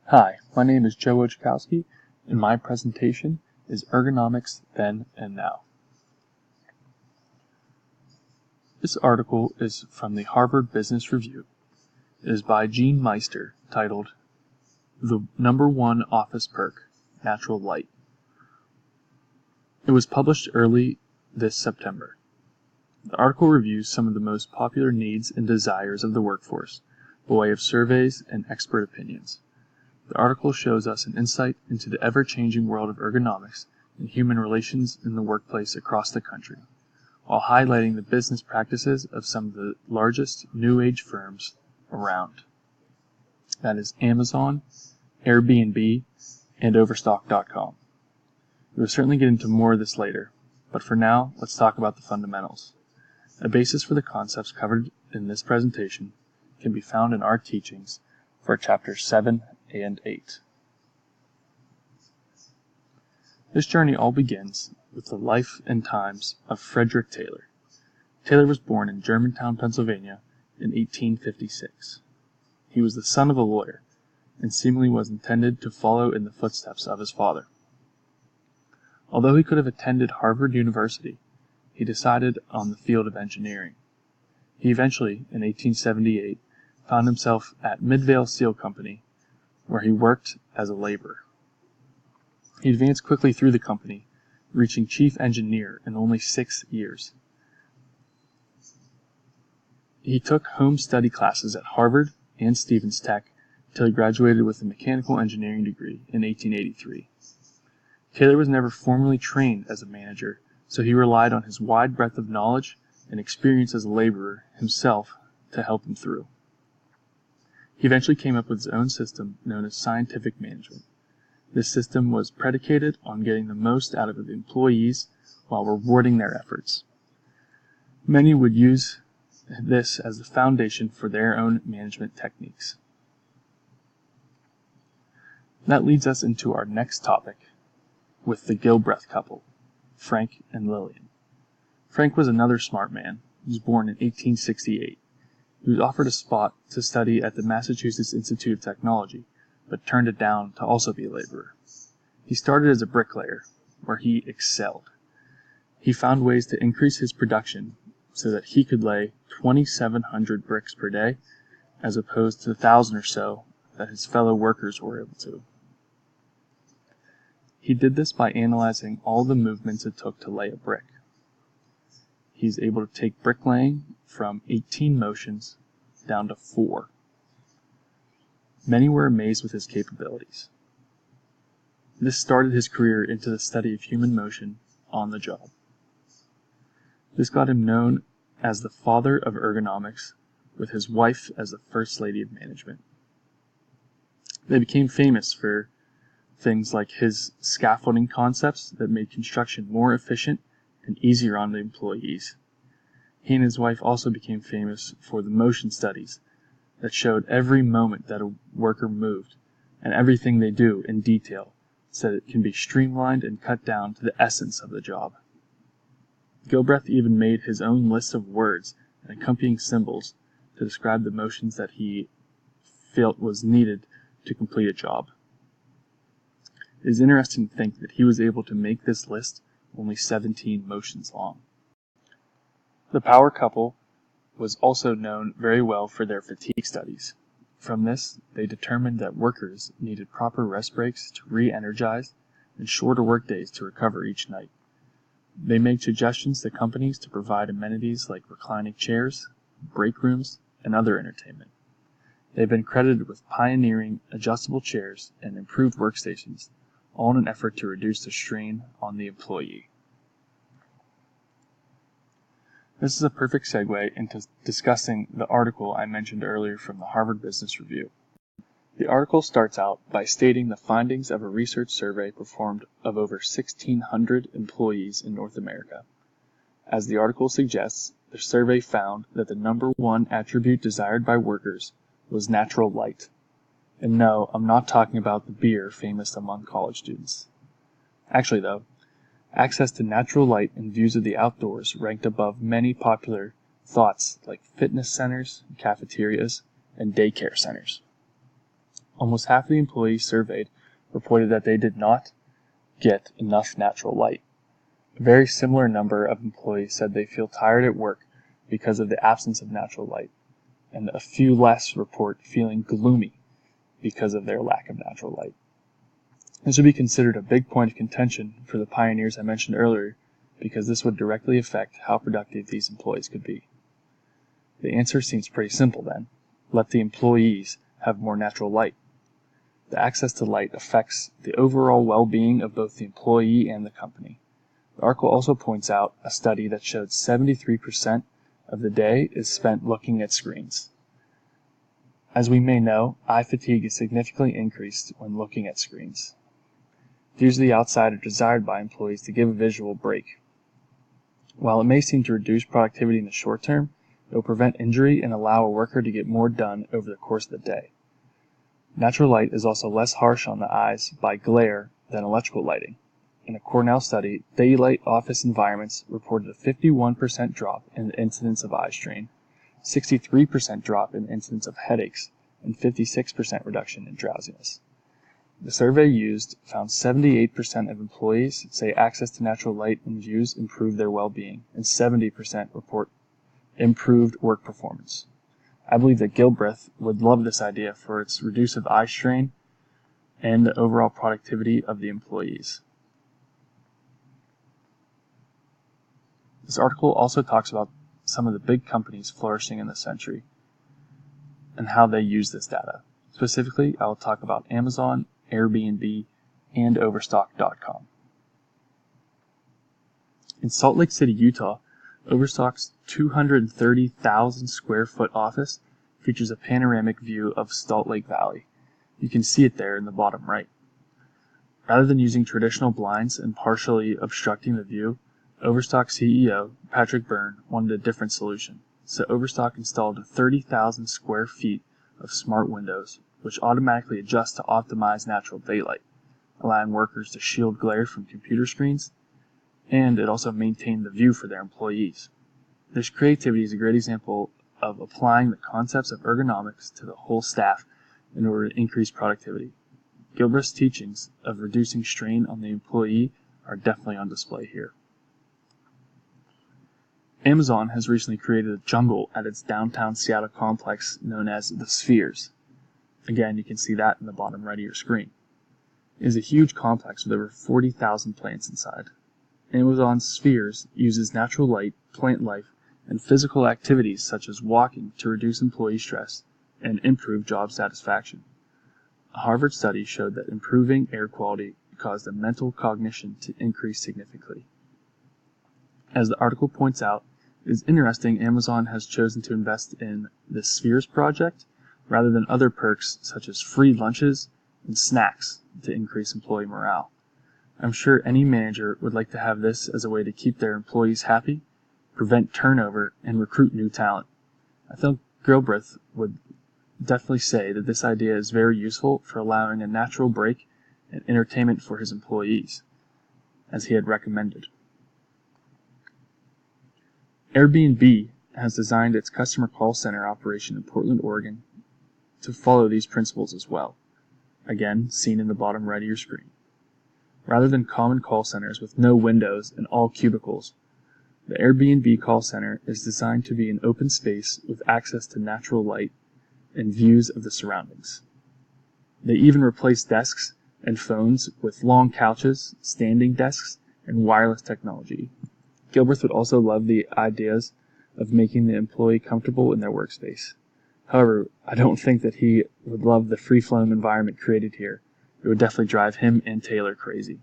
Hi, my name is Joe Wojciechowski, and my presentation is Ergonomics Then and Now. This article is from the Harvard Business Review. It is by Gene Meister, titled The Number One Office Perk, Natural Light. It was published early this September. The article reviews some of the most popular needs and desires of the workforce by way of surveys and expert opinions. The article shows us an insight into the ever-changing world of ergonomics and human relations in the workplace across the country, while highlighting the business practices of some of the largest New Age firms around. That is Amazon, Airbnb, and Overstock.com. We will certainly get into more of this later, but for now, let's talk about the fundamentals. A basis for the concepts covered in this presentation can be found in our teachings for chapters 7 and 8. This journey all begins with the life and times of Frederick Taylor. Taylor was born in Germantown, Pennsylvania in 1856. He was the son of a lawyer and seemingly was intended to follow in the footsteps of his father. Although he could have attended Harvard University, he decided on the field of engineering. He eventually, in 1878, found himself at Midvale Steel Company, where he worked as a laborer. He advanced quickly through the company, reaching chief engineer in only 6 years. He took home study classes at Harvard and Stevens Tech until he graduated with a mechanical engineering degree in 1883. Taylor was never formally trained as a manager, so he relied on his wide breadth of knowledge and experience as a laborer himself to help him through. He eventually came up with his own system known as scientific management. This system was predicated on getting the most out of the employees while rewarding their efforts. Many would use this as the foundation for their own management techniques. That leads us into our next topic with the Gilbreth couple, Frank and Lillian. Frank was another smart man. He was born in 1868. He was offered a spot to study at the Massachusetts Institute of Technology, but turned it down to also be a laborer. He started as a bricklayer, where he excelled. He found ways to increase his production so that he could lay 2,700 bricks per day, as opposed to the 1,000 or so that his fellow workers were able to. He did this by analyzing all the movements it took to lay a brick. He's able to take bricklaying from 18 motions down to 4. Many were amazed with his capabilities. This started his career into the study of human motion on the job. This got him known as the father of ergonomics, with his wife as the first lady of management. They became famous for things like his scaffolding concepts that made construction more efficient and easier on the employees. He and his wife also became famous for the motion studies that showed every moment that a worker moved and everything they do in detail so that it can be streamlined and cut down to the essence of the job. Gilbreth even made his own list of words and accompanying symbols to describe the motions that he felt was needed to complete a job. It is interesting to think that he was able to make this list only 17 motions long. The power couple was also known very well for their fatigue studies. From this, they determined that workers needed proper rest breaks to re-energize and shorter workdays to recover each night. They made suggestions to companies to provide amenities like reclining chairs, break rooms, and other entertainment. They've been credited with pioneering adjustable chairs and improved workstations, all in an effort to reduce the strain on the employee. This is a perfect segue into discussing the article I mentioned earlier from the Harvard Business Review. The article starts out by stating the findings of a research survey performed of over 1,600 employees in North America. As the article suggests, the survey found that the number one attribute desired by workers was natural light. And no, I'm not talking about the beer famous among college students. Actually though, access to natural light and views of the outdoors ranked above many popular thoughts like fitness centers, cafeterias, and daycare centers. Almost half of the employees surveyed reported that they did not get enough natural light. A very similar number of employees said they feel tired at work because of the absence of natural light, and a few less report feeling gloomy because of their lack of natural light. This would be considered a big point of contention for the pioneers I mentioned earlier, because this would directly affect how productive these employees could be. The answer seems pretty simple then. Let the employees have more natural light. The access to light affects the overall well-being of both the employee and the company. The article also points out a study that showed 73% of the day is spent looking at screens. As we may know, eye fatigue is significantly increased when looking at screens. Views of the outside are desired by employees to give a visual break. While it may seem to reduce productivity in the short term, it will prevent injury and allow a worker to get more done over the course of the day. Natural light is also less harsh on the eyes by glare than electrical lighting. In a Cornell study, daylight office environments reported a 51% drop in the incidence of eye strain, 63% drop in the incidence of headaches, and 56% reduction in drowsiness. The survey used found 78% of employees say access to natural light and views improved their well-being, and 70% report improved work performance. I believe that Gilbreth would love this idea for its reducive eye strain and the overall productivity of the employees. This article also talks about some of the big companies flourishing in this century and how they use this data. Specifically, I will talk about Amazon, Airbnb, and Overstock.com. In Salt Lake City, Utah, Overstock's 230,000 square foot office features a panoramic view of Salt Lake Valley. You can see it there in the bottom right. Rather than using traditional blinds and partially obstructing the view, Overstock CEO Patrick Byrne wanted a different solution, so Overstock installed 30,000 square feet of smart windows, which automatically adjust to optimize natural daylight, allowing workers to shield glare from computer screens, and it also maintained the view for their employees. This creativity is a great example of applying the concepts of ergonomics to the whole staff in order to increase productivity. Gilbreth's teachings of reducing strain on the employee are definitely on display here. Amazon has recently created a jungle at its downtown Seattle complex known as the Spheres. Again, you can see that in the bottom right of your screen. It is a huge complex with over 40,000 plants inside. Amazon's Spheres uses natural light, plant life, and physical activities such as walking to reduce employee stress and improve job satisfaction. A Harvard study showed that improving air quality caused the mental cognition to increase significantly. As the article points out, it is interesting Amazon has chosen to invest in the Spheres project rather than other perks such as free lunches and snacks to increase employee morale. I'm sure any manager would like to have this as a way to keep their employees happy, prevent turnover, and recruit new talent. I think Gilbreth would definitely say that this idea is very useful for allowing a natural break and entertainment for his employees, as he had recommended. Airbnb has designed its customer call center operation in Portland, Oregon to follow these principles as well, again seen in the bottom right of your screen. Rather than common call centers with no windows and all cubicles, the Airbnb call center is designed to be an open space with access to natural light and views of the surroundings. They even replace desks and phones with long couches, standing desks, and wireless technology. Gilbreth would also love the ideas of making the employee comfortable in their workspace. However, I don't think that he would love the free-flowing environment created here. It would definitely drive him and Taylor crazy.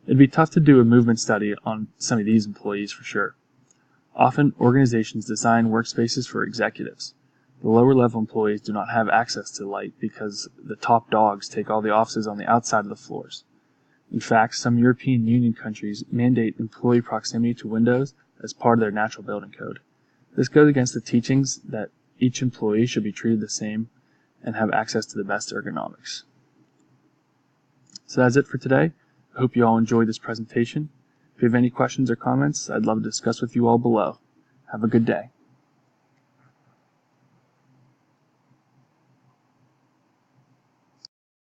It'd be tough to do a movement study on some of these employees for sure. Often, organizations design workspaces for executives. The lower-level employees do not have access to light because the top dogs take all the offices on the outside of the floors. In fact, some European Union countries mandate employee proximity to windows as part of their natural building code. This goes against the teachings that each employee should be treated the same and have access to the best ergonomics. So that's it for today. I hope you all enjoyed this presentation. If you have any questions or comments, I'd love to discuss with you all below. Have a good day.